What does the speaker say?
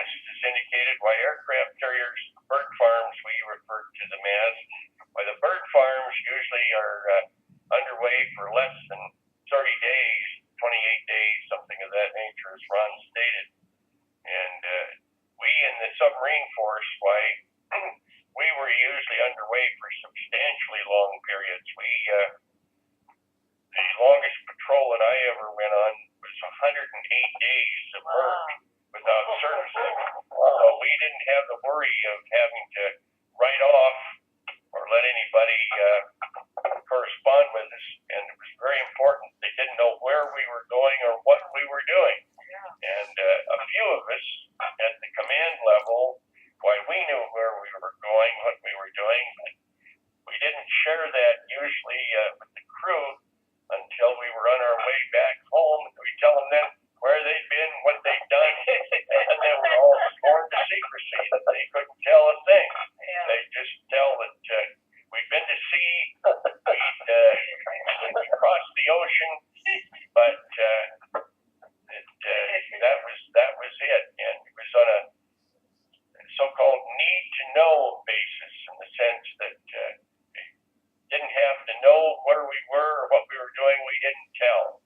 is indicated why aircraft carriers, bird farms, we refer to them as, why the bird farms usually are underway for less than 30 days, 28 days, something of that nature, as Ron stated. And we in the submarine force, why we were usually underway for substantially long periods. The longest patrol that I ever went on was 108 days submerged without servicing. So we didn't have the worry of having to write off or let anybody correspond with us, and it was very important. They didn't know where we were going or what we were doing. And a few of us at the command level, why we knew where we were going, what we were doing, but we didn't share that usually with the crew until we were on our way back home. We tell them then where they'd been, what they'd done, and they were all sworn to secrecy that they couldn't tell a thing. They just tell that we'd been to sea, we'd crossed the ocean, but that was it. And it was on a so-called need-to-know basis, in the sense that didn't have to know where we were or what we were doing. We didn't tell.